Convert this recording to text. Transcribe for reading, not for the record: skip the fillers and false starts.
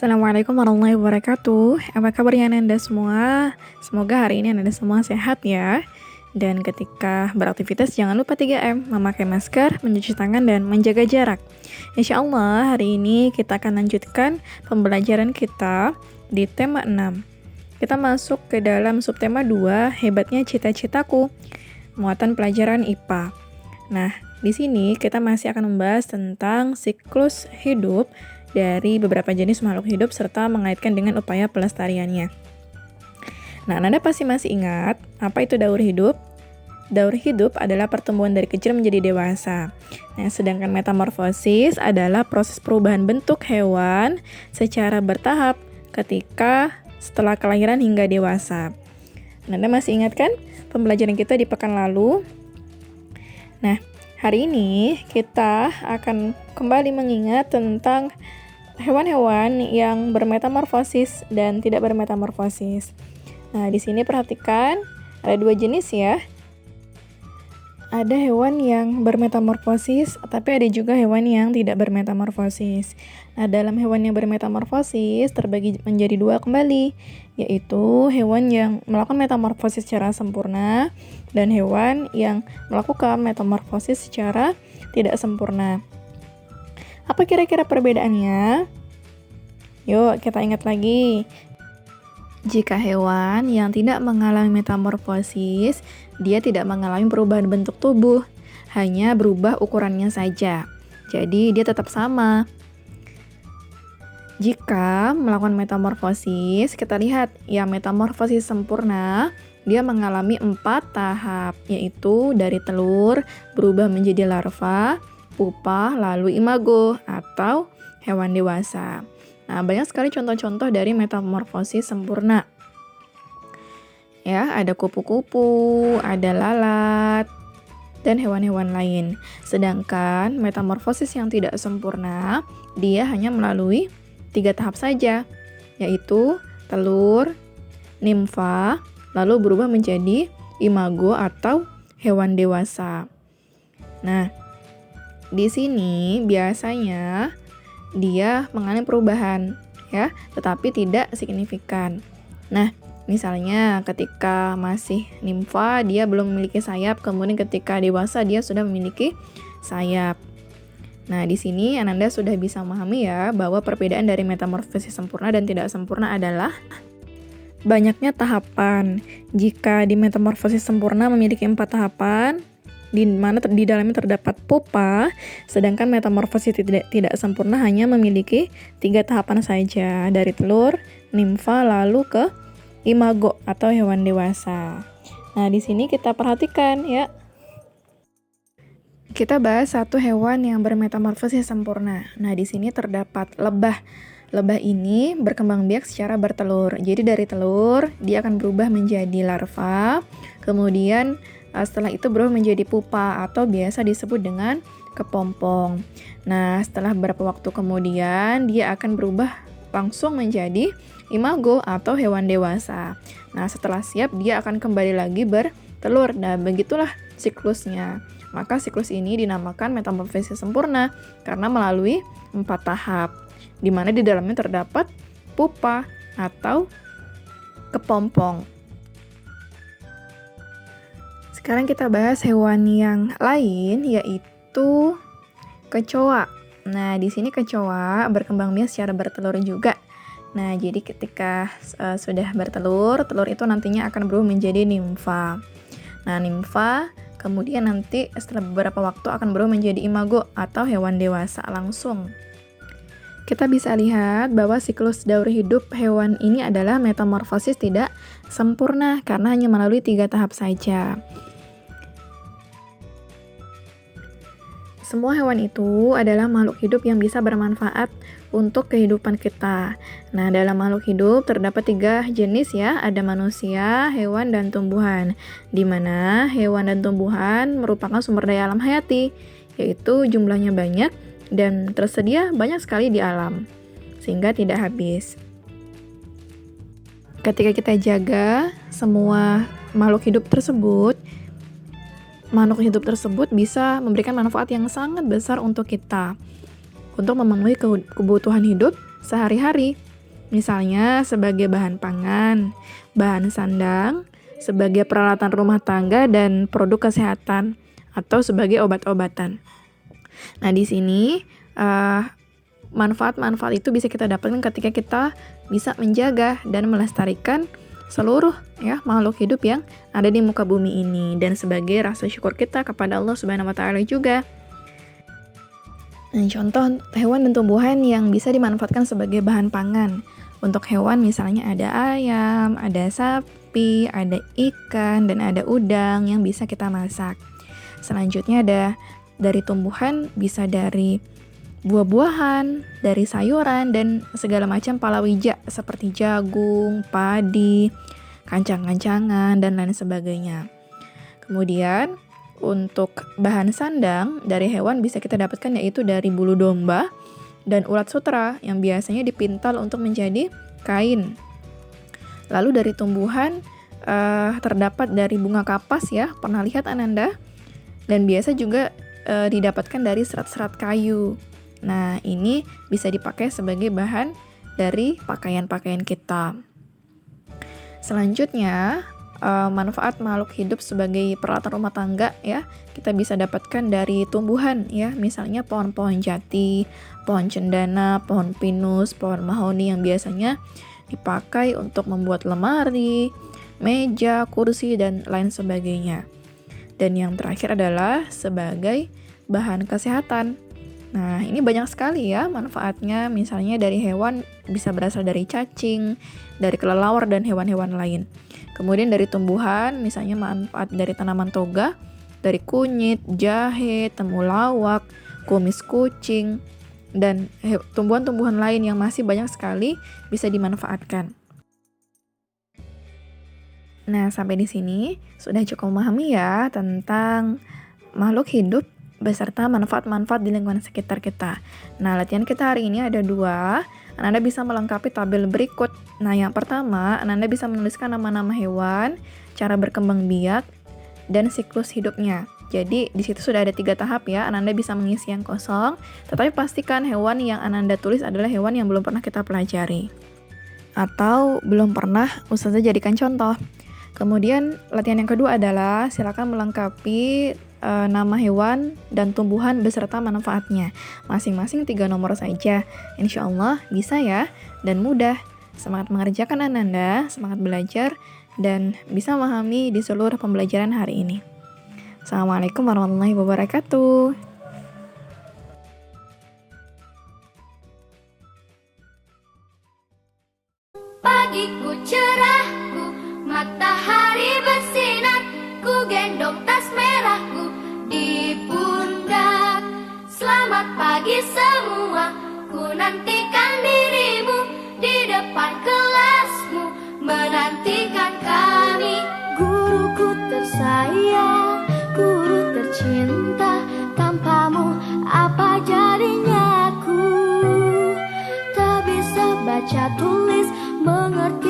Assalamualaikum warahmatullahi wabarakatuh. Apa kabarnya Anda semua? Semoga hari ini Anda semua sehat ya. Dan ketika beraktivitas jangan lupa 3M, memakai masker, mencuci tangan, dan menjaga jarak. Insya Allah hari ini kita akan lanjutkan pembelajaran kita di tema 6. Kita masuk ke dalam subtema 2, hebatnya cita-citaku, muatan pelajaran IPA. Nah, di sini kita masih akan membahas tentang siklus hidup dari beberapa jenis makhluk hidup serta mengaitkan dengan upaya pelestariannya. Nah, Anda pasti masih ingat apa itu daur hidup? Daur hidup adalah pertumbuhan dari kecil menjadi dewasa. Nah, sedangkan metamorfosis adalah proses perubahan bentuk hewan secara bertahap ketika setelah kelahiran hingga dewasa. Nah, Anda masih ingat kan pembelajaran kita di pekan lalu? Nah, hari ini kita akan kembali mengingat tentang hewan-hewan yang bermetamorfosis dan tidak bermetamorfosis. Nah, di sini perhatikan ada dua jenis ya. Ada hewan yang bermetamorfosis, tapi ada juga hewan yang tidak bermetamorfosis. Nah, dalam hewan yang bermetamorfosis terbagi menjadi dua kembali, yaitu hewan yang melakukan metamorfosis secara sempurna dan hewan yang melakukan metamorfosis secara tidak sempurna. Apa kira-kira perbedaannya? Yuk, kita ingat lagi. Jika hewan yang tidak mengalami metamorfosis, dia tidak mengalami perubahan bentuk tubuh, hanya berubah ukurannya saja. Jadi, dia tetap sama. Jika melakukan metamorfosis, kita lihat yang metamorfosis sempurna, dia mengalami 4 tahap, yaitu dari telur berubah menjadi larva, pupa, lalu imago atau hewan dewasa. Nah, banyak sekali contoh-contoh dari metamorfosis sempurna. Ya, ada kupu-kupu, ada lalat, dan hewan-hewan lain. Sedangkan metamorfosis yang tidak sempurna, dia hanya melalui 3 tahap saja, yaitu telur, nimfa, lalu berubah menjadi imago atau hewan dewasa. Nah, di sini biasanya dia mengalami perubahan ya, tetapi tidak signifikan. Nah, misalnya ketika masih nimfa dia belum memiliki sayap, kemudian ketika dewasa dia sudah memiliki sayap. Nah, di sini Ananda sudah bisa memahami ya bahwa perbedaan dari metamorfosis sempurna dan tidak sempurna adalah banyaknya tahapan. Jika di metamorfosis sempurna memiliki 4 tahapan, di mana di dalamnya terdapat pupa, sedangkan metamorfosis tidak sempurna hanya memiliki 3 tahapan saja, dari telur, nimfa, lalu ke imago atau hewan dewasa. Nah, di sini kita perhatikan ya. Kita bahas satu hewan yang bermetamorfosis sempurna. Nah, di sini terdapat lebah. Lebah ini berkembang biak secara bertelur. Jadi dari telur dia akan berubah menjadi larva, kemudian setelah itu berubah menjadi pupa atau biasa disebut dengan kepompong. Nah, setelah beberapa waktu kemudian dia akan berubah langsung menjadi imago atau hewan dewasa. Nah, setelah siap dia akan kembali lagi bertelur. Nah, begitulah siklusnya. Maka siklus ini dinamakan metamorfosis sempurna karena melalui 4 tahap, di mana di dalamnya terdapat pupa atau kepompong. Sekarang kita bahas hewan yang lain, yaitu kecoa. Nah, di sini kecoa berkembang biak secara bertelur juga. Nah, jadi ketika sudah bertelur, telur itu nantinya akan berubah menjadi nimfa. Nah, nimfa kemudian nanti setelah beberapa waktu akan berubah menjadi imago atau hewan dewasa langsung. Kita bisa lihat bahwa siklus daur hidup hewan ini adalah metamorfosis tidak sempurna karena hanya melalui 3 tahap saja. Semua hewan itu adalah makhluk hidup yang bisa bermanfaat untuk kehidupan kita. Nah, dalam makhluk hidup terdapat 3 jenis ya, ada manusia, hewan, dan tumbuhan. Di mana hewan dan tumbuhan merupakan sumber daya alam hayati, yaitu jumlahnya banyak dan tersedia banyak sekali di alam, sehingga tidak habis. Ketika kita jaga semua makhluk hidup tersebut bisa memberikan manfaat yang sangat besar untuk kita, untuk memenuhi kebutuhan hidup sehari-hari. Misalnya sebagai bahan pangan, bahan sandang, sebagai peralatan rumah tangga dan produk kesehatan, atau sebagai obat-obatan. Nah, di sini manfaat-manfaat itu bisa kita dapatkan ketika kita bisa menjaga dan melestarikan seluruh makhluk hidup yang ada di muka bumi ini, dan sebagai rasa syukur kita kepada Allah Subhanahu wa taala juga. Nah, contoh hewan dan tumbuhan yang bisa dimanfaatkan sebagai bahan pangan. Untuk hewan misalnya ada ayam, ada sapi, ada ikan, dan ada udang yang bisa kita masak. Selanjutnya ada dari tumbuhan, bisa dari buah-buahan, dari sayuran, dan segala macam palawija seperti jagung, padi, kancang-kancangan, dan lain sebagainya. Kemudian untuk bahan sandang dari hewan bisa kita dapatkan yaitu dari bulu domba dan ulat sutra yang biasanya dipintal untuk menjadi kain. Lalu dari tumbuhan terdapat dari bunga kapas ya, pernah lihat Ananda? Dan biasa juga didapatkan dari serat-serat kayu. Nah, ini bisa dipakai sebagai bahan dari pakaian-pakaian kita. Selanjutnya, manfaat makhluk hidup sebagai peralatan rumah tangga ya, kita bisa dapatkan dari tumbuhan ya, misalnya pohon-pohon jati, pohon cendana, pohon pinus, pohon mahoni yang biasanya dipakai untuk membuat lemari, meja, kursi, dan lain sebagainya. Dan yang terakhir adalah sebagai bahan kesehatan. Nah, ini banyak sekali ya manfaatnya, misalnya dari hewan bisa berasal dari cacing, dari kelelawar, dan hewan-hewan lain. Kemudian dari tumbuhan, misalnya manfaat dari tanaman toga, dari kunyit, jahe, temulawak, kumis kucing, dan tumbuhan-tumbuhan lain yang masih banyak sekali bisa dimanfaatkan. Nah, sampai di sini sudah cukup memahami ya tentang makhluk hidup beserta manfaat-manfaat di lingkungan sekitar kita. Nah, latihan kita hari ini ada 2. Ananda bisa melengkapi tabel berikut. Nah, yang pertama, Ananda bisa menuliskan nama-nama hewan, cara berkembang biak, dan siklus hidupnya. Jadi, di situ sudah ada 3 tahap ya. Ananda bisa mengisi yang kosong, tetapi pastikan hewan yang Ananda tulis adalah hewan yang belum pernah kita pelajari, atau belum pernah Ustazah jadikan contoh. Kemudian, latihan yang kedua adalah silakan melengkapi nama hewan dan tumbuhan beserta manfaatnya. Masing-masing 3 nomor saja. Insya Allah bisa ya, dan mudah. Semangat mengerjakan Ananda, semangat belajar, dan bisa memahami di seluruh pembelajaran hari ini. Assalamualaikum warahmatullahi wabarakatuh. Pagiku cerahku, matahari bersinar, ku gendong tas merahku di pundak. Selamat pagi semua, ku nantikan dirimu di depan kelasmu, menantikan kami. Guruku tersayang, guru tercinta, tanpamu apa jadinya aku? Tak bisa baca tulis, mengerti